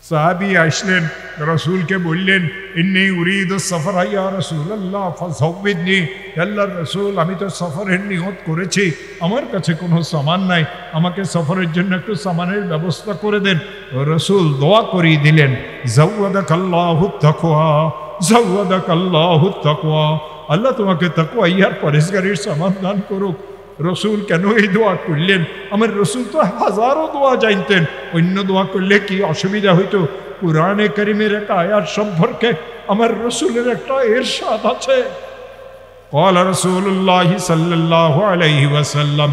সাহাবী আসলেন, রাসূলকে বললেন, ইন্নী উরিদু সফর ইয়া রাসূলুল্লাহ ফাযাওবিদনি, আল্লাহর রাসূল আমি তো সফরের নিয়ত করেছি, আমার কাছে কোনো সামান নাই, আমাকে সফরের জন্য একটু সামানের ব্যবস্থা করে দেন। রাসূল দোয়া করিয়ে দিলেন, যাওয়াদাকাল্লাহুত তাকওয়া, যাওয়াদাকাল্লাহুত তাকওয়া, আল্লাহ তোমাকে তাকওয়া ইয়ার পরহেজগারির সামান দান করুক। রসুল কেন এই দোয়া করলেন? আমার রসুল তো হাজারো দোয়া জানতেন, অন্য দোয়া করলে কি অসুবিধা হইতো? কুরআনে কারীমের একটা আয়াত সম্পর্কে আমার রসুলের একটা ইরশাদ আছে, ক্বালা রাসূলুল্লাহ সাল্লাল্লাহু আলাইহি ওয়াসাল্লাম,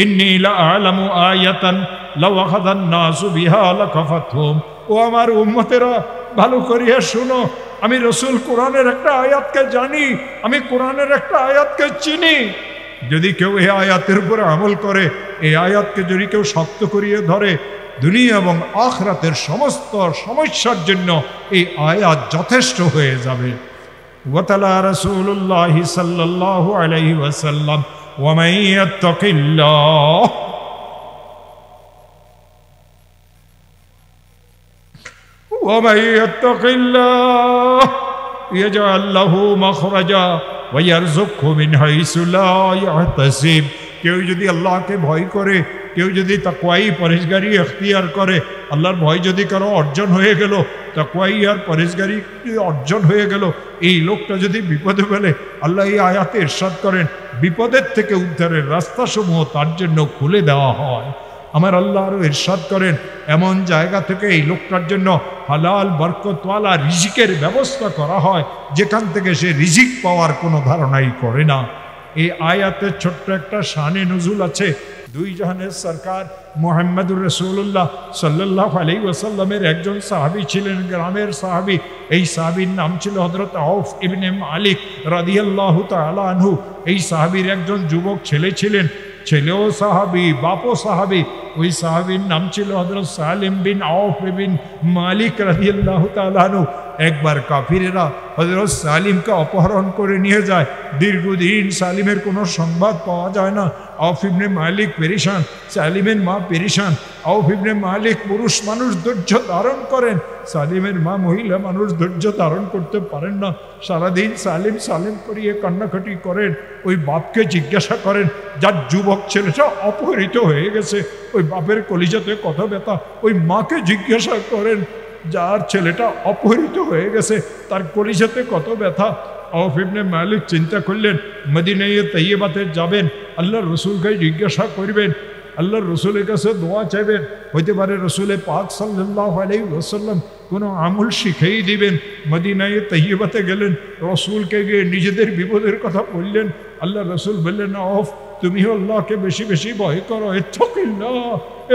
ইন্নী লাআলামু আয়াতান লাউ আখাযান নাসু বিহা লাকাফাতহুম। ও আমার উম্মতেরা, ভালো করিয়া শুনো, আমি রসুল কোরআনের একটা আয়াতকে জানি, আমি কোরআনের একটা আয়াতকে চিনি। যদি কেউ এই আয়াতের উপরে আমল করে, এই আয়াতকে যদি কেউ শক্ত করিয়ে ধরে, দুনিয়া এবং আখিরাতের সমস্ত সমস্যার জন্য এই আয়াত যথেষ্ট হয়ে যাবে। ওয়াতালা রাসূলুল্লাহ সাল্লাল্লাহু আলাইহি ওয়াসাল্লাম, ওয়া মান ইয়াত্তাকিল্লাহ ওয়া মান ইয়াত্তাকিল্লাহ ইয়াজআল লাহু মাখরাজা ওয়া ইয়ারযুকহু মিন হাইসু লা ইয়াহতাসিব। কেউ যদি আল্লাহকে ভয় করে, কেউ যদি তাকওয়াই পরহেজগারি এখতিয়ার করে, আল্লাহর ভয় যদি কারো অর্জন হয়ে গেল, তাকওয়াই আর পরহেজগারি অর্জন হয়ে গেল, এই লোকটা যদি বিপদে ফেলে, আল্লাহ এই আয়াতে ইরশাদ করেন, বিপদের থেকে উদ্ধারের রাস্তাসমূহ তার জন্য খুলে দেওয়া হয়। আমার আল্লাহ আরও ইরশাদ করেন, এমন জায়গা থেকে এই লোকটার জন্য হালাল বরকতওয়ালা রিজিকের ব্যবস্থা করা হয়, যেখান থেকে সে রিজিক পাওয়ার কোনো ধারণাই করে না। এই আয়াতের ছোট্ট একটা শানে নজুল আছে। দুই জাহানের সরকার মুহাম্মদুর রাসূলুল্লাহ সাল্লাল্লাহু আলাইহি ওয়াসাল্লামের একজন সাহাবী ছিলেন, গ্রামের সাহাবী। এই সাহাবীর নাম ছিল হযরত আউফ ইবনে মালিক রাদিয়াল্লাহু তাআলা আনহু। এই সাহাবীর একজন যুবক ছেলে ছিলেন, ছেলেও সাহাবী, বাপও সাহাবী। ওই সাহাবীর নাম ছিল হযরত সালিম বিন আউফ বিন মালিক রাদিয়াল্লাহু তাআলা আনহু। একবার কাফিরেরা হযরত সালিমকে অপহরণ করে নিয়ে যায়। দীর্ঘদিন সালিমের কোনো সংবাদ পাওয়া যায় না। আউফ ইবনে মালিক পেরেশান, সালিমের মা পেরেশান। আউফ ইবনে মালিক পুরুষ মানুষ ধৈর্য ধারণ করেন, সালিমের মা মহিলা মানুষ ধৈর্য ধারণ করতে পারেন না। সারাদিন সালিম সালিম করিয়ে কান্নাকাটি করেন। ওই বাপকে জিজ্ঞাসা করেন, যার যুবক ছেলেটা অপহৃত হয়ে গেছে, ওই বাপের কলিজাতে কত ব্যথা। ওই মাকে জিজ্ঞাসা করেন, যার ছেলেটা অপহৃত হয়ে গেছে, তার কলিজাতে কত ব্যথা। আউফ ইবনে মালিক চিন্তা করলেন, মদিনায়ে তৈয়বাতে যাবেন, আল্লাহর রসুলকে জিজ্ঞাসা করবেন, আল্লাহর রসুলের কাছে দোয়া চাইবেন। হইতে পারে রসুলে পাক সাল্লাল্লাহু আলাইহি ওয়াসাল্লাম কোনো আমল শিখেই দিবেন। মদিনায়ে তৈয়বাতে গেলেন, রসুলকে গিয়ে নিজেদের বিপদের কথা বললেন। আল্লাহ রসুল বললেন, আউফ তুমিও আল্লাহকে বেশি বেশি ভয় করো, ইত্তাকিল্লাহ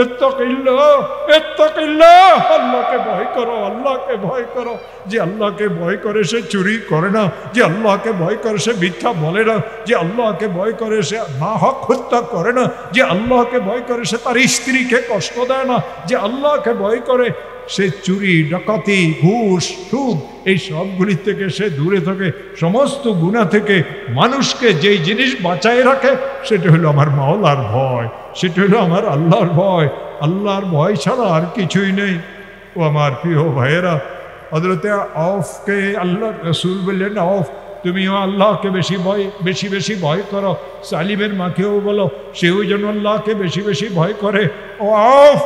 ইত্তাকিল্লাহ ইত্তাকিল্লাহ, আল্লাহকে ভয় করো, আল্লাহকে ভয় করো। যে আল্লাহকে ভয় করে সে চুরি করে না, যে আল্লাহকে ভয় করে সে মিথ্যা বলে না, যে আল্লাহকে ভয় করে সে না হক হত্যা করে না, যে আল্লাহকে ভয় করে সে তার স্ত্রীকে কষ্ট দেয় না, যে আল্লাহকে ভয় করে সে চুরি ডাকাতি ঘুষ সুদ এই সবগুলি থেকে সে দূরে থাকে। সমস্ত গুনাহ থেকে মানুষকে যেই জিনিস বাঁচায় রাখে সেটা হলো আমার মাওলার ভয়, সেটা হলো আমার আল্লাহর ভয়। আল্লাহর ভয় ছাড়া আর কিছুই নেই। ও আমার প্রিয় ভাইয়েরা, হযরতে আউফকে আল্লাহ রসুল বললেন, আউফ তুমিও আল্লাহকে বেশি বেশি ভয় করো। সালিমের মাকেও বলো সেও যেন আল্লাহকে বেশি বেশি ভয় করে। ও আউফ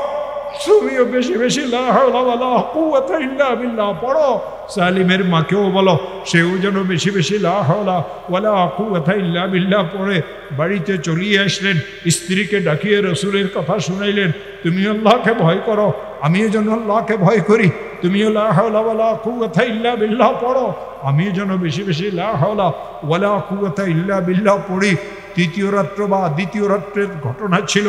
তুমিও বেশি বেশি লা হাওলা ওয়ালা কুওয়াতা ইল্লা বিল্লাহ পড়ো। সালিমের মাকেও বলো সেও যেন বেশি বেশি লা হাওলা ওয়ালা কুওয়াতা ইল্লা বিল্লাহ পড়ে। বাড়িতে চলিয়ে আসলেন, স্ত্রীকে ডাকিয়ে রসুলের কথা শুনাইলেন, তুমি আল্লাহকে ভয় করো, আমিও যেন আল্লাহকে ভয় করি। তুমিও লা হাওলা ওয়ালা কুওয়াতা ইল্লা বিল্লাহ পড়ো, আমিও যেন বেশি বেশি লা হাওলা ওয়ালা কুওয়াতা ইল্লা বিল্লাহ পড়ি। তৃতীয় রাত্র বা দ্বিতীয় রাত্রের ঘটনা ছিল,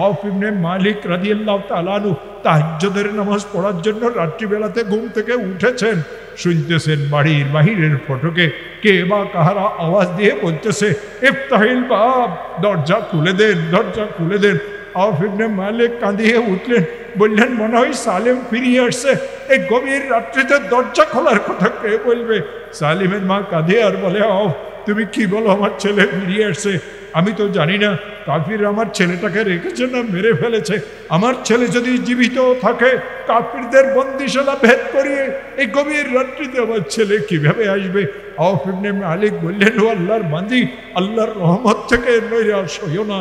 আউফ ইবনে মালিক রাদিয়াল্লাহু তাআলা আনহু তাহাজ্জুদের নামাজ পড়ার জন্য রাত্রিবেলাতে ঘুম থেকে উঠেছেন। শুনতেছেন বাড়ির বাহিরের ফটকে কে বা কাহারা আওয়াজ দিয়ে বলতেছে, ইফতাহিল বাব, দরজা খুলে দেন, দরজা খুলে দেন। আউফ ইবনে মালিক কাঁদিয়ে উঠলেন, বললেন মনে হয় সালিম ফিরিয়ে আসছে, এই গভীর রাত্রিতে দরজা খোলার কথা কে বলবে? সালিমের মা কাঁদে আর বলে, আউফ তুমি কি বলো, আমার ছেলে ফিরিয়ে আসছে, আমি তো জানি না। কাফির আমার ছেলেটাকে রেখেছে না মেরে ফেলেছে, আমার ছেলে যদি জীবিত থাকে কাফিরদের বন্দিশালা ভেদ করিয়ে এই গভীর রাত্রিতে আমার ছেলে কিভাবে আসবে? আওফ ইবনে মালিক বললেন, ও আল্লাহর বান্দি, আল্লাহর রহমত থেকে নৈরাশ হইও না।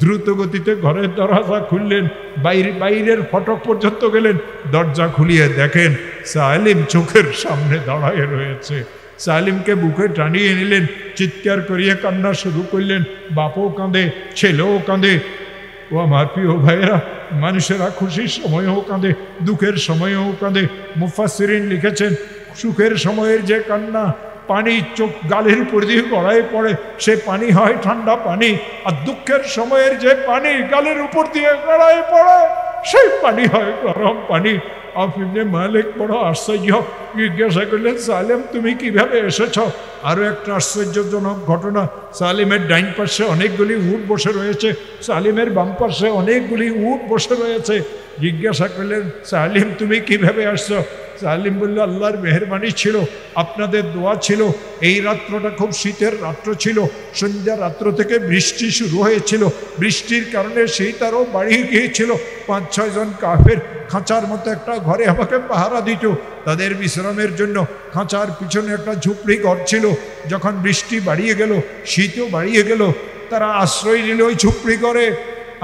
দ্রুত গতিতে ঘরের দরজা খুললেন, বাইরের ফটক পর্যন্ত গেলেন, দরজা খুলিয়ে দেখেন সালিম চোখের সামনে দাঁড়ায় রয়েছে। সালিমকে বুকে টানিয়ে নিলেন, চিৎকার করিয়ে কান্না শুরু করলেন। বাপও কাঁদে, ছেলেও কাঁদে। ও আমার প্রিয় ভাইয়েরা, মানুষেরা খুশির সময়েও কাঁদে, দুঃখের সময়েও কাঁদে। মুফাসসিরিন লিখেছেন, সুখের সময়ের যে কান্না, পানি চোখ গালের উপর দিয়ে গড়ায় পড়ে, সে পানি হয় ঠান্ডা পানি। আর দুঃখের সময়ের যে পানি গালের উপর দিয়ে গড়ায় পড়ে, সেই পানি হয় গরম পানি। আওফ ইবনে মালিক বড় আশ্চর্য, জিজ্ঞাসা করলেন, সালেম তুমি কিভাবে এসেছ? আরও একটা আশ্চর্যজনক ঘটনা, সালিমের ডাইন পাশে অনেকগুলি উট বসে রয়েছে, সালিমের বাম পাশে অনেকগুলি উট বসে রয়েছে। জিজ্ঞাসা করলেন, সালিম তুমি কিভাবে আসছো? সালিম বলল, আল্লাহর মেহেরবানি ছিল, আপনাদের দোয়া ছিল। এই রাত্রটা খুব শীতের রাত্র ছিল, সন্ধ্যা রাত্র থেকে বৃষ্টি শুরু হয়েছিল, বৃষ্টির কারণে শীত আরও বাড়িয়ে গিয়েছিল। 5-6 জন কাফের খাঁচার মতো একটা ঘরে আমাকে পাহারা দিত, তাদের বিশ্রামের জন্য খাঁচার পিছনে একটা ঝুপড়ি ঘর ছিল। যখন বৃষ্টি বাড়িয়ে গেল, শীতও বাড়িয়ে গেল, তারা আশ্রয় নিল ওই ঝুপড়ি ঘরে।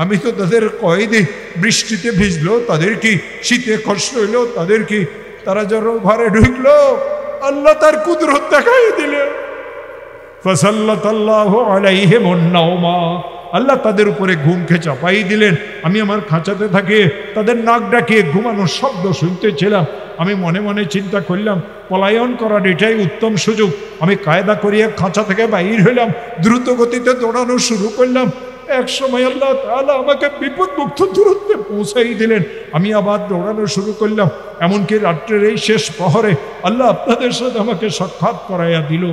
আমি তো তাদের কয়েদি, বৃষ্টিতে ভিজলো তাদের কি, শীতে কষ্ট হইলো তাদের কি। তারা যখন ঘরে ঢুকলো, আল্লাহ তার কুদরত দেখাই দিলেন। ফাসাল্লাতাল্লাহু আলাইহিমুন নাওমা, আল্লাহ তাদের উপরে ঘুমকে চাপাই দিলেন। আমি আমার খাঁচাতে থাকি, তাদের নাক ডাকিয়ে ঘুমানোর শব্দ শুনতেছিলাম। আমি মনে মনে চিন্তা করলাম, পলায়ন করার এটাই উত্তম সুযোগ। আমি কায়দা করিয়ে খাঁচা থেকে বাইর হইলাম, দ্রুত গতিতে দৌড়ানো শুরু করলাম। এক সময় আল্লাহ তাআলা আমাকে বিপদমুক্ত দূরত্বে পৌঁছাই দিলেন। আমি আবার দৌড়ানো শুরু করলাম। এমনকি রাত্রের এই শেষ প্রহরে আল্লাহ আপনাদের সাথে আমাকে সাক্ষাৎ করাইয়া দিল।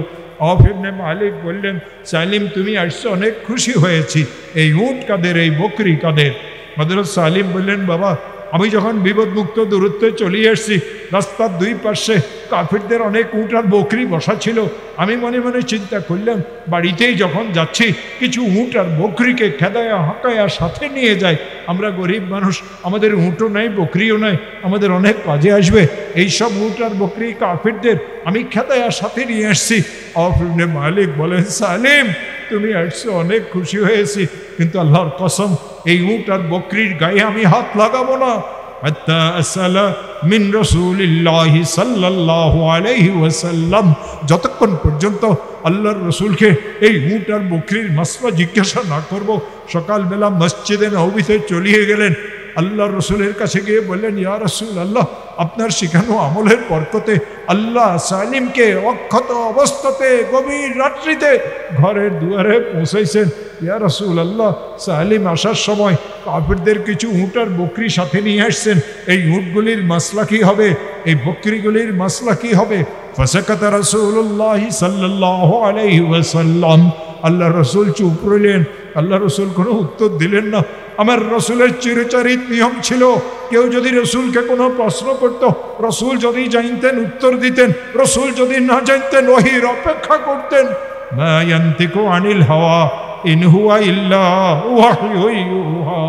আওফ ইবনে মালিক বললেন, সালিম তুমি আসছো, অনেক খুশি হয়েছি। এই উট কাদের, এই বকরি কাদের? হযরত সালিম বললেন, বাবা আমি যখন বিপদমুক্ত দূরত্বে চলে এসেছি, রাস্তার দুই পাশে কাফিরদের অনেক উট আর বকরি বসা ছিল। আমি মনে মনে চিন্তা করলাম, বাড়িতেই যখন যাচ্ছি কিছু উট আর বকরিকে খেদায়া হাঁকায়া সাথে নিয়ে যাই। আমরা গরিব মানুষ, আমাদের উটও নাই বকরিও নাই, আমাদের অনেক কাজে আসবে। এইসব উট আর বকরি কাফিরদের আমি খেদায়া সাথে নিয়ে আসছি। আওফ ইবনে মালিক বলেন, সালিম তুমি আসছো, অনেক খুশি হয়েছি, কিন্তু আল্লাহর কসম এই উট আর বকরির গায়ে আমি হাত লাগাবো না। হাত্তা আসআলা মিন রাসূলিল্লাহি সাল্লাল্লাহু আলাইহি ওয়াসাল্লাম, যতক্ষণ পর্যন্ত আল্লাহর রসুলকে এই উট আর বকরির মাসলা জিজ্ঞাসা না করব। সকালবেলা মসজিদে নববীতে চলিয়ে গেলেন। আল্লাহর রসুলের কাছে গিয়ে বললেন, ইয়া রাসূলুল্লাহ, আপনার শিখানো আমলের বরকতে আল্লাহ সালিমকে অক্ষত অবস্থাতে গভীর রাত্রিতে ঘরের দুয়ারে পৌঁছাইছেন। ইয়া রাসূলুল্লাহ, সালিম আসার সময় কাফিরদের কিছু উট আর বকরি সাথে নিয়ে আসছেন। এই উটগুলির মাসলা কি হবে, এই বকরিগুলির মাসলা কি হবে? ফাসাকাতা রাসূলুল্লাহ সাল্লাল্লাহু আলাইহি ওয়াসাল্লাম, আল্লাহ রসুল চুপ রইলেন। আল্লাহ রসুল কোনো উত্তর দিলেন না। আমার রসুলের চিরচরিত নিয়ম ছিল, কেউ যদি রসুলকে কোনো প্রশ্ন করত, রসুল যদি জানতেন উত্তর দিতেন, রসুল যদি না জানতেন ওহীর অপেক্ষা করতেন। মা ইয়ানতিকু আনিল হাওয়া ইন হুয়া ইল্লা ওয়াহয়ু ইউহা।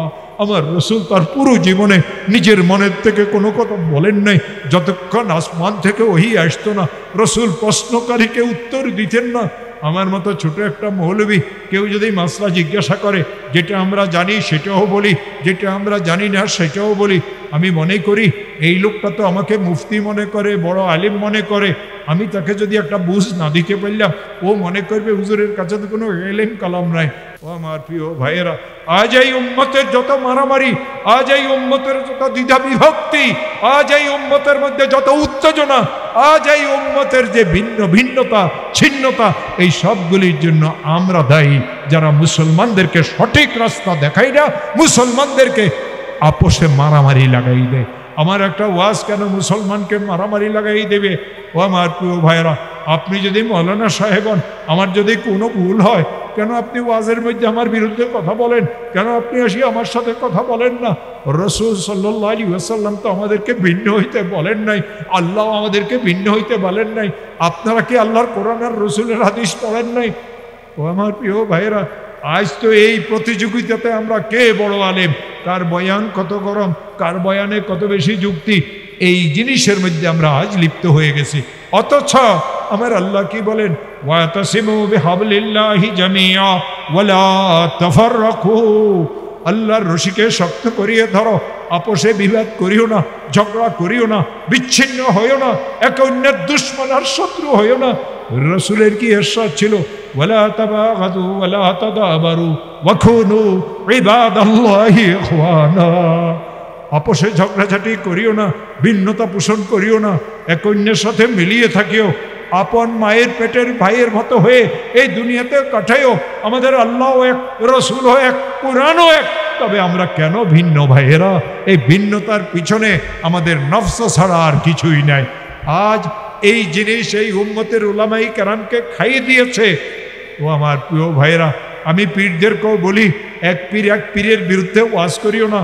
আমার রসুল তার পুরো জীবনে নিজের মনের থেকে কোনো কথা বলেন নাই। যতক্ষণ আসমান থেকে ওহী আসতো না, রসুল প্রশ্নকারীকে উত্তর দিতেন না। আমার মতো ছোট একটা মৌলবী কেউ যদি মাসলা জিজ্ঞাসা করে, যেটা আমরা জানি সেটাও বলি, যেটা আমরা জানি না সেটাও বলি। আমি মনে করি এই লোকটা তো আমাকে মুফতি মনে করে, বড় আলিম মনে করে। আমি তাকে যদি একটা বুঝ না দিতে পারলাম, ও মনে করবে হুজুরের কাছে তো কোনো এলেম কালাম নাই। ও আমার প্রিয় ভাইয়েরা, আজ এই উম্মতের যত মারামারি, আজ এই উম্মতের যত দ্বিধা বিভক্তি, আজ এই উম্মতের মধ্যে যত উত্তেজনা, আজ এই উম্মতের যে ভিন্ন ভিন্নতা ছিন্নতা, এই সবগুলির জন্য আমরা দায়ী, যারা মুসলমানদেরকে সঠিক রাস্তা দেখাই না, মুসলমানদেরকে আপোষে মারামারি লাগাই দেয়। আমার একটা ওয়াজ কেন মুসলমানকে মারামারি লাগাই দেবে? ও আমার প্রিয় ভাইয়েরা, আপনি যদি মৌলানা সাহেব হন, আমার যদি কোনো ভুল হয়, কেন আপনি ওয়াজের মধ্যে আমার বিরুদ্ধে কথা বলেন? কেন আপনি আসি আমার সাথে কথা বলেন না? রাসূল সাল্লাল্লাহু আলাইহি ওয়াসাল্লাম তো আমাদেরকে ভিন্ন হইতে বলেন নাই, আল্লাহ আমাদেরকে ভিন্ন হইতে বলেন নাই। আপনারা কি আল্লাহর কোরআন আর রসুলের হাদিস পড়েন নাই? ও আমার প্রিয় ভাইয়েরা, আজ তো এই প্রতিযোগিতাতে আমরা কে বড় আলেম, কার বয়ান কত গরম, কার বয়ানে কত বেশি যুক্তি, এই জিনিসের মধ্যে আমরা আজ লিপ্ত হয়ে গেছি। অথচ আমার আল্লাহ কি বলেন, ওয়াতাসিমু বিহাবলিল্লাহি জামিআ ওয়ালা তাফাররাকু, আল্লাহর রশিকে শক্ত করিয়ে ধরো, আপোষে বিবাদ করিও না, ঝগড়া করিও না, বিচ্ছিন্ন হইও না, একে অন্যের দুশমন আর শত্রু হইও না। রসুলের কি ইরশাদ ছিল, ওয়ালা তাবাগাদু ওয়ালা তাদাবারু ওয়া কুনু ইবাদাল্লাহি ইখওয়ানা, আপোষে ঝগড়াঝাটি করিও না, ভিন্নতা পোষণ করিও না, এক অন্যের সাথে মিলিয়ে থাকিও, আপন মায়ের পেটের ভাইয়ের মতো হয়ে এই দুনিয়াতে কাটাইও। আমাদের আল্লাহ এক, রসুল এক, কোরআনও এক, তবে আমরা কেন ভিন্ন ভাইয়েরা? এই ভিন্নতার পিছনে আমাদের নফস ছাড়া আর কিছুই নাই। আজ এই জিনিস এই উম্মতের উলামায়ে কেরামকে খাইয়ে দিয়েছে। ও আমার প্রিয় ভাইয়েরা, আমি পীরদেরকেও বলি, এক পীরের বিরুদ্ধে ওয়াজ করিও না।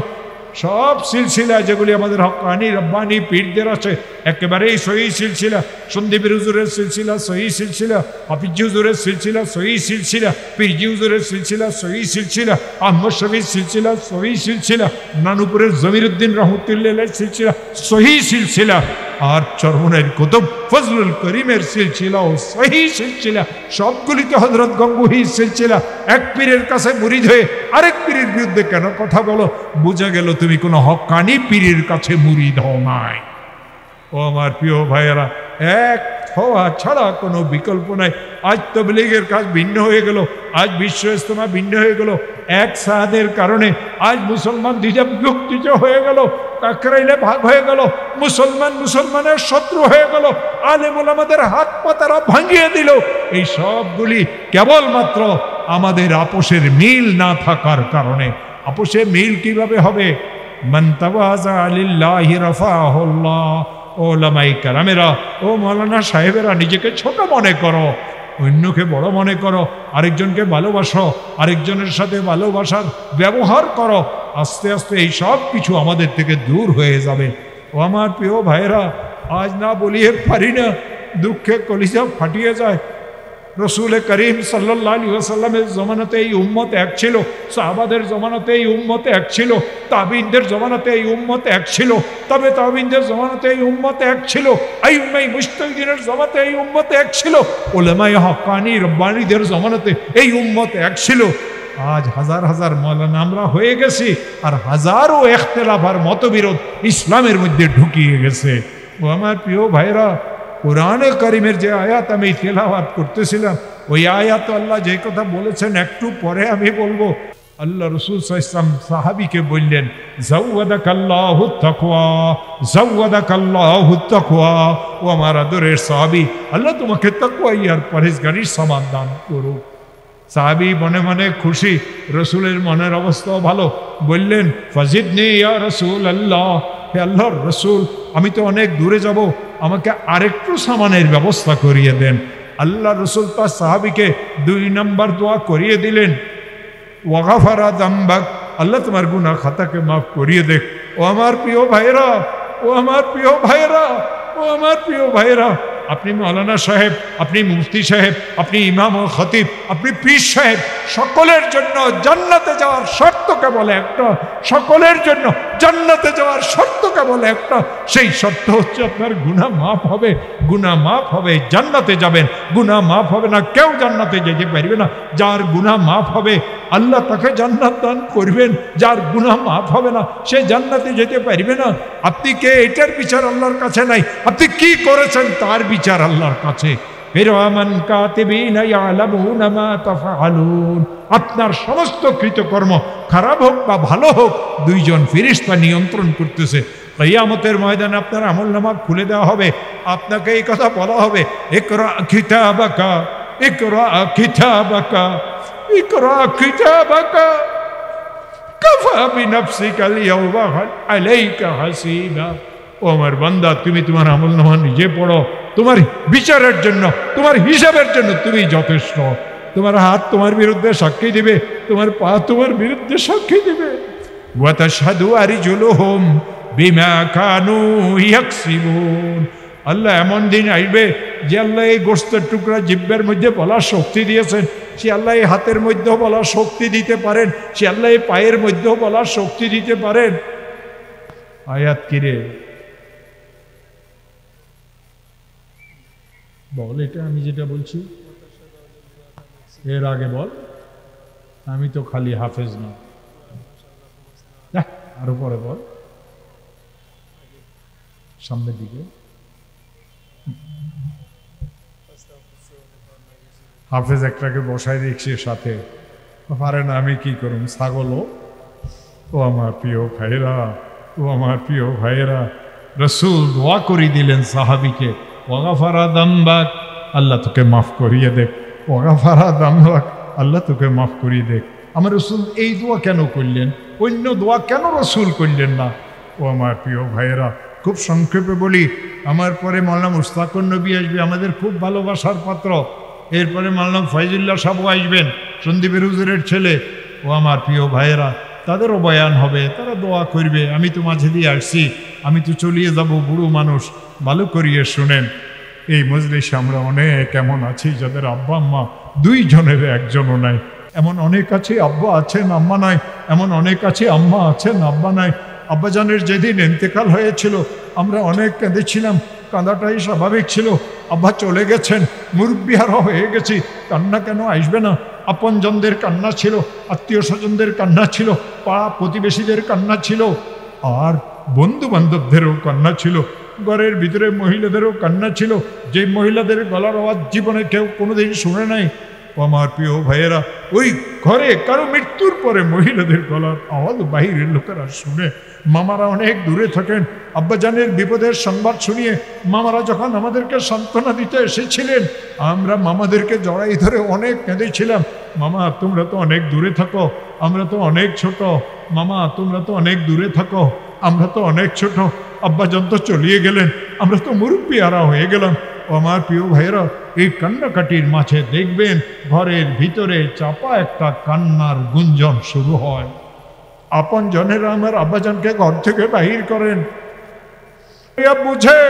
সব সিলসিলা যেগুলি আমাদের হক্কানি রব্বানি পীরদের আছে, একেবারেই সহি সিলসিলা, সন্দীপের হুজুরের সিলসিলা সহি সিলসিলা, হাফিজি হুজুরের সিলসিলা সহি সিলসিলা, পীরজি হুজুরের সিলসিলা সহি সিলসিলা, আহমদ শফির সিলসিলা সহি সিলসিলা, নানুপুরের জমিরুদ্দিন রহমতুল্লাহ সিলসিলা সহি সিলসিলা, আর চরমনের কুতুব ফজলুল করিমের সিলসিলা ও সহি সিলসিলা, সবগুলিতে হযরত গঙ্গুহি সিলসিলা। এক পীরের কাছে মুরিদ হয়ে আরেক পীরের বিরুদ্ধে কেন কথা বলো? বুঝা গেল তুমি কোনো হক্কানি পীরের কাছে মুরিদ হও নাই। ও আমার প্রিয় ভাইয়েরা, এক হওয়া ছাড়া কোনো বিকল্প নাই। আজ তাবলীগের কাজ ভিন্ন হয়ে গেল, আজ বিশ্ব ইজতেমা ভিন্ন হয়ে গেল, এক সাদের কারণে আজ মুসলমান বিভক্ত হয়ে গেল, কাকরাইলে ভাগ হয়ে গেল, মুসলমানের শত্রু হয়ে গেল, আলেম ওলামাদের হাত পা তারা ভাঙিয়ে দিল। এই সবগুলি কেবলমাত্র আমাদের আপোষের মিল না থাকার কারণে। আপোষে মিল কিভাবে হবে? মান তাওয়াজা লিল্লাহি রাফাহুল্লাহ। ওলামায়ে কেরামেরা, ও মাওলানা সাহেবেরা, নিজেকে ছোট মনে করো, অন্যকে বড় মনে করো, আরেকজনকে ভালোবাসো, আরেকজনের সাথে ভালোবাসার ব্যবহার করো। আস্তে আস্তে এই সব কিছু আমাদের থেকে দূর হয়ে যাবে। ও আমার প্রিয় ভাইয়েরা, আজ না বলিয়ে পারি না, দুঃখে কলিজা ফাটিয়ে যায়। রসুল করিম সাল্লাল্লাহু আলাইহি ওয়াসাল্লামের জমানাতে এই উম্মত এক ছিল, সাহাবাদের জমানাতে এই উম্মত এক ছিল, তাবিঈনদের জমানাতে এই উম্মত এক ছিল, তবে তাবিঈনদের জমানাতে এই উম্মত এক ছিল, আইম্মায়ে মুজতাহিদিনের জমানাতে এই উম্মত এক ছিল, উলামায়ে হক্কানি রব্বানীদের জমানাতে এই উম্মত এক ছিল। আজ হাজার হাজার মাওলানা আমরা হয়ে গেছি, আর হাজারো ইখতিলাফ আর মতবিরোধ ইসলামের মধ্যে ঢুকিয়ে গেছে। ও আমার প্রিয় ভাইরা, কোরআনে কারিমের যে আয়াত আমি তেলাওয়াত করতেছিলাম, ওই আয়াত আল্লাহ যে কথা বলেছেন একটু পরে আমি বলবো। আল্লাহ রাসূল সাল্লাল্লাহু আলাইহি ওয়াসাল্লাম সাহাবীকে বললেন, যাওয়াদাকাল্লাহু তাকওয়া, যাওয়াদাকাল্লাহু তাকওয়া। ও আমার আদরের সাহাবী, আল্লাহ তোমাকে তাকওয়া আর পরহেজগারির সমান দান করুক। সাহাবী মনে মনে খুশি, রসুলের মনের অবস্থাও ভালো। বললেন, ফাজিদনি ইয়া রাসূলুল্লাহ, হে আল্লাহর রসুল, আমি তো অনেক দূরে যাব, আমাকে আরেকটু সামানের ব্যবস্থা করিয়ে দেন। আল্লাহ রসুল তার সাহাবীকে 2 নম্বর দোয়া করিয়ে দিলেন, ওয়াগাফারা যামবাক, আল্লাহ তোমার গুনাহ খাতাকে মাফ করিয়ে দেখ। ও আমার প্রিয় ভাইরা, ও আমার প্রিয় ভাইরা, ও আমার প্রিয় ভাইরা, আপনি মাওলানা সাহেব, আপনি মুফতি সাহেব, আপনি ইমাম ও খতিব, আপনি পীর সাহেব, সকলের জন্য জান্নাতে যাওয়ার শর্ত কেবল একটা। সকলের জন্য জান্নাতে যাওয়ার শর্ত কেবল একটা। সেই শর্ত হচ্ছে আপনার গুনাহ মাফ হবে। গুনাহ মাফ হবে, জান্নাতে যাবেন। গুনাহ মাফ হবে না, কেউ জান্নাতে যেতে পারবে না। যার গুনাহ মাফ হবে আল্লাহ তাকে জান্নাত দান করবেন, যার গুনাহ মাফ হবে না সে জান্নাতে যেতে পারবে না। আপনি কে, এটার বিচার আল্লাহর কাছে নাই, আপনি কি করেছেন তার বিচার আল্লাহর কাছে। কিরামান কাতিবিনা ইয়ালামুনা মা তাফআলুন। আপনার সমস্ত কৃতকর্ম খারাপ হোক বা ভালো হোক, 2 জন ফেরেশতা নিয়ন্ত্রণ করতেছে। কিয়ামতের ময়দানে আপনার আমলনামা খুলে দেওয়া হবে, আপনাকে এই কথা বলা হবে, ইকরা কিতাবাকা, ইকরা কিতাবাকা, ইকরা কিতাবাকা, কাফা বিনাফসিকাল ইয়াওমা আলাইকা হাসিবা। ও আমার বান্দা, তুমি তোমার আমলনামা নিজে পড়ো। তোমার বিচারের জন্য, তোমার হিসাবের জন্য তুমি যথেষ্ট। তোমার হাত তোমার বিরুদ্ধে সাক্ষী দিবে, তোমার পা তোমার বিরুদ্ধে সাক্ষী দিবে। ওয়া তাশহাদু আরজুলুহুম বিমা কানু ইয়াকসিবুন। আল্লাহ এমন দিন আসবে যে আল্লাহ এই গোশতের টুকরা জিহ্বার মধ্যে বলার শক্তি দিয়েছেন, সে আল্লাহ এই হাতের মধ্যেও বলার শক্তি দিতে পারেন, সে আল্লাহ এই পায়ের মধ্যেও বলার শক্তি দিতে পারেন। আয়াত কিরে বল, এটা আমি যেটা বলছি এর আগে বল, আমি তো খালি হাফেজ না, আরো পরে বল, সামনের দিকে। হাফেজ একটাকে বসাই দেখছি সাথে, পারে না, আমি কি করুম, ছাগলও। ও আমার প্রিয় ভাইরা, ও আমার প্রিয় ভাইরা, রসুল দোয়া করি দিলেন সাহাবিকে, ওয়াগাফারা দামবাক, আল্লাহ তোকে মাফ করিয়ে দেখ, ওয়াগাফারা দামবাক, আল্লাহ তোকে মাফ করিয়ে দেখ। আমার রসুল এই দোয়া কেন করলেন, অন্য দোয়া কেন রসুল করলেন না? ও আমার প্রিয় ভাইয়েরা, খুব সংক্ষেপে বলি, আমার পরে মাওলানা মুশতাকুর নবী আসবে, আমাদের খুব ভালোবাসার পাত্র। এরপরে মাওলানা ফয়জুল্লাহ সাহেব আসবেন, সন্দীপের হুজুরের ছেলে। ও আমার প্রিয় ভাইয়েরা, তাদেরও বয়ান হবে, তারা দোয়া করবে। আমি তো মাঝে দিয়ে আসছি, আমি তো চলিয়ে যাব, বুড়ো মানুষ, ভালো করিয়ে শুনেন। এই মজলিসে আমরা অনেক এমন আছি যাদের আব্বা আম্মা দুইজনের একজনও নাই, এমন অনেক আছে আব্বা আছেন আম্মা নাই, এমন অনেক আছে আম্মা আছেন আব্বা নাই। আব্বাজানের যেদিন ইন্তেকাল হয়েছিল আমরা অনেক কেঁদেছিলাম, কাঁদাটাই স্বাভাবিক ছিল। আব্বা চলে গেছেন, মুরব্বিহারা হয়ে গেছি, কান্না কেন আসবে না? আপনজনদের কান্না ছিল, আত্মীয় স্বজনদের কান্না ছিল, পাড়া প্রতিবেশীদের কান্না ছিল, আর বন্ধু বান্ধবদেরও কান্না ছিল, ঘরের ভিতরে মহিলাদেরও কান্না ছিল, যে মহিলাদের গলার আওয়াজ জীবনে কেউ কোনোদিন শুনে নাই। ও আমার প্রিয় ভাইয়েরা, ওই ঘরে কারো মৃত্যুর পরে মহিলাদের গলার আওয়াজ বাহিরের লোকেরা শুনে। মামারা অনেক দূরে থাকেন, আব্বাজানের বিপদের সংবাদ শুনিয়ে মামারা যখন আমাদেরকে সান্ত্বনা দিতে এসেছিলেন, আমরা মামাদেরকে জড়াই ধরে অনেক কেঁদেছিলাম। মামা তোমরা তো অনেক দূরে থাকো, আমরা তো অনেক ছোট, মামা তোমরা তো অনেক দূরে থাকো, আমরা তো অনেক ছোট, আব্বাজান তো চলিয়ে গেলেন, আমরা তো মুরব্বিয়ারা হয়ে গেলাম। ও আমার প্রিয় ভাইয়েরা, এই কান্নাকাটির মাঝে দেখবেন ঘরের ভিতরে চাপা একটা কান্নার গুঞ্জন শুরু হয়। আপন জনেরা আমার আব্বাজানকে ঘর থেকে বাহির করেন, বুঝে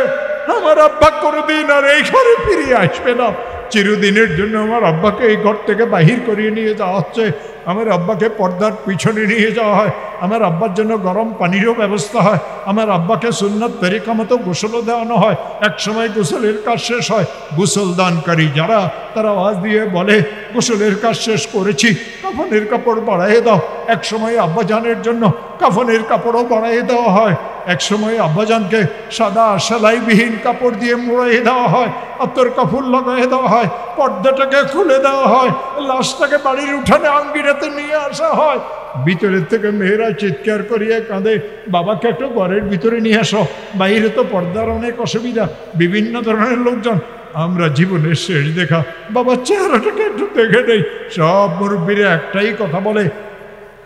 আমার আব্বা কোনোদিন আর এই ঘরে ফিরিয়ে আসবে না, চিরদিনের জন্য আমার আব্বাকে এই ঘর থেকে বাহির করিয়ে নিয়ে যাওয়া হচ্ছে। আমার আব্বাকে পর্দার পিছনে নিয়ে যাওয়া হয়, আমার আব্বার জন্য গরম পানিরও ব্যবস্থা হয়, আমার আব্বাকে সুন্নাত তরিকা মতো গোসলও দেওয়ানো হয়। এক সময় গোসলের কাজ শেষ হয়, গোসল দানকারী যারা তারা আওয়াজ দিয়ে বলে গোসলের কাজ শেষ করেছি, কাফনের কাপড় বাড়াইয়ে দাও। এক সময় আব্বাজানের জন্য কাফনের কাপড়ও বাড়াইয়ে দেওয়া হয়। এক সময় আব্বাজানকে সাদা সেলাইবিহীন কাপড় দিয়ে মোড়াইয়ে দেওয়া হয়, আতর কাপড় লাগাইয়ে দেওয়া হয়, পর্দাটাকে খুলে দেওয়া হয়, লাশটাকে বাড়ির উঠানে আঙ্গিনাতে নিয়ে আসা হয়। ভিতরের থেকে মেয়েরা চিৎকার করিয়ে কাঁদে, বাবাকে একটু ঘরের ভিতরে নিয়ে আসো, বাইরে তো পর্দার অনেক অসুবিধা, বিভিন্ন ধরনের লোকজন। আমরা জীবনের শেষ দেখা বাবার চেহারাটাকে একটু দেখে নেই। সব মুরব্বীরা একটাই কথা বলে,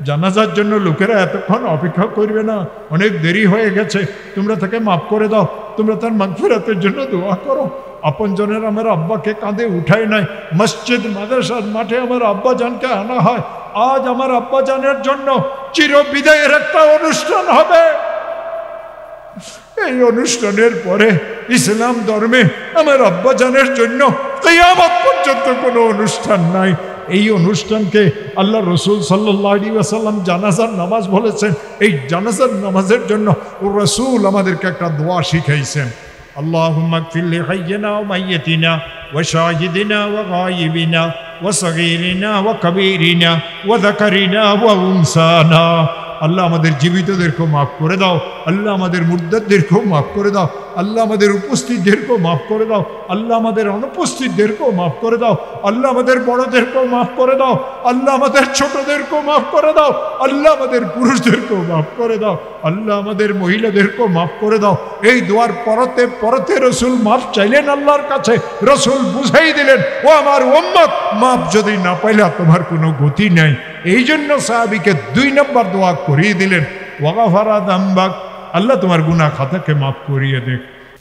জানাজার জন্য লোকেরা এতক্ষণ অপেক্ষা করবে না, অনেক দেরি হয়ে গেছে, তোমরা তাকে মাফ করে দাও, তোমরা তার মাগফিরাতের জন্য দোয়া করো। আপনজনের আমার আব্বাকে কাঁধে উঠায় নাই, মসজিদ মাদ্রাসার মাঠে আমার আব্বাজানকে আনা হয়। আজ আমার আব্বাজানের জন্য চির বিদায়ের একটা অনুষ্ঠান হবে। এই অনুষ্ঠানের পরে ইসলাম ধর্মে আমার আব্বাজানের জন্য কিয়ামত পর্যন্ত কোনো অনুষ্ঠান নাই। এই অনুষ্ঠানকে আল্লাহ রসুল সাল্লাল্লাহু আলাইহি ওয়াসাল্লাম জানাজার নামাজ বলেছেন। এই জানাজার নামাজের জন্য রসুল আমাদেরকে একটা দোয়া শিখাইছেন, আল্লাহুম্মা গফির লিহাইয়িনা ওয়া মাইয়িতিনা ওয়া শাহিদিনা ওয়া গায়িবিনা ওয়া সগীরিনা ওয়া কবীরিনা ওয়া যাকারিনা ওয়া উনসানা। আল্লাহ আমাদের জীবিতদেরকেও মাফ করে দাও, আল্লাহ আমাদের মুর্দাদেরকেও মাফ করে দাও, আল্লাহ আমাদের উপস্থিতদেরকেও মাফ করে দাও, আল্লাহ আমাদের অনুপস্থিতদেরকেও মাফ করে দাও, আল্লাহ আমাদের বড়দেরকেও মাফ করে দাও, আল্লাহ আমাদের ছোটদেরকেও মাফ করে দাও, আল্লাহ আমাদের পুরুষদেরকেও মাফ করে দাও, আল্লাহ আমাদের মহিলাদেরকেও মাফ করে দাও। এই দোয়ার পরতে পরতে রসুল মাফ চাইলেন আল্লাহর কাছে, রসুল বুঝাই দিলেন, ও আমার উম্মত, মাফ যদি না পাইলা তোমার কোনো গতি নাই। এই জন্য সাহাবীকে 2 নম্বর দোয়া করিয়ে দিলেন, ওয়াগাফারা দামবাক, আল্লাহ তোমার গুনাহ খাতাকে মাফ করিয়ে দেখ।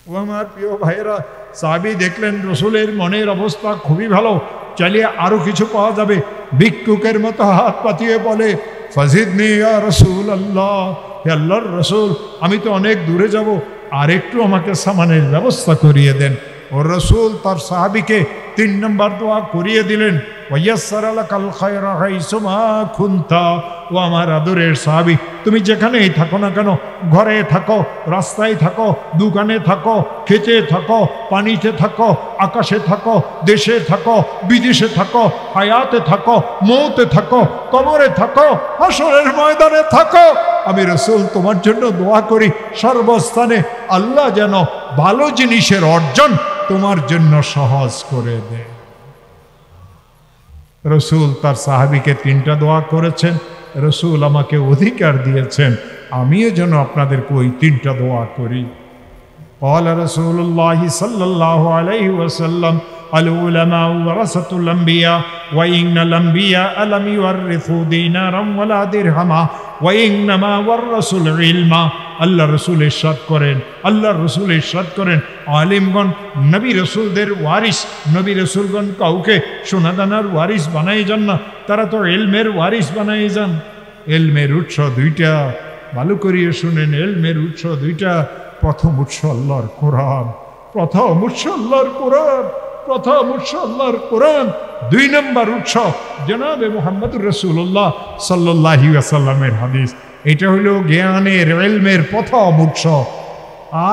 ও আমার প্রিয় ভাইয়েরা, সাহাবী দেখলেন রসুলের মনের অবস্থা খুবই ভালো, চালিয়ে আরো কিছু পাওয়া যাবে। ভিক্ষুকের মতো হাত পাতিয়ে বলে, ফাজিদনি ইয়া রাসূলুল্লাহ, হে আল্লাহর রসুল, আমি তো অনেক দূরে যাব, আর একটু আমাকে সামানের ব্যবস্থা করিয়ে দেন। ও রসুল তার সাহাবীকে 3 নম্বর দোয়া করিয়ে দিলেন, ওয়াইয়াসসারা লাকাল খায়রা হাইসুমা কুনতা। ও আমার আদরের সাহাবী, তুমি যেখানেই থাকো না কেন, ঘরে থাকো, রাস্তায় থাকো, দোকানে থাকো, খেতে থাকো, পানিতে থাকো, আকাশে থাকো, দেশে থাকো, বিদেশে থাকো, হায়াতে থাকো, মৌতে থাকো, কবরে থাকো, হাসরের ময়দানে থাকো, আমি রাসূল তোমার জন্য দোয়া করি সর্বস্থানে আল্লাহ যেন ভালো জিনিসের অর্জন তোমার জন্য সহজ করে দেয়। রসুল তার সাহাবীকে 3টা দোয়া করেছেন। রসুল আমাকে অধিকার দিয়েছেন আমিও যেন আপনাদেরকে ওই 3টা দোয়া করি। قال رسول الله صلى الله عليه وسلم العلماء ورثة الأنبياء وإن الأنبياء لم يورثوا دينارا ولا درهما وإنما ورثوا العلم। আল্লাহ রসুল ইরশাদ করেন, আল্লাহ রসুল ইরশাদ করেন, আলিমগণ নবী রসুলদের ওয়ারিস। নবী রসুলগণ কাউকে সোনাদানার ওয়ারিস বানাই যান না, তারা তো এলমের ওয়ারিস বানাই যান। এলমের উৎস 2টা, ভালো করিয়ে শুনেন, এলমের উৎস 2টা। প্রথম উৎস আল্লাহর কোরআন, প্রথম উৎস আল্লাহর কোরআন, প্রথম উৎস আল্লাহর কোরআন। 2 নম্বর উৎস জনাবে মুহাম্মদুর রাসূলুল্লাহ সাল্লাল্লাহু আলাইহি ওয়াসাল্লামের হাদিস। এটা হলো জ্ঞানের, ইলমের প্রথম উৎস।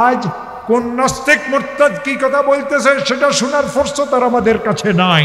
আজ কোন নাস্তিক মুরতাদ কি কথা বলতেছে সেটা শোনার ফুরসত আর আমাদের কাছে নাই।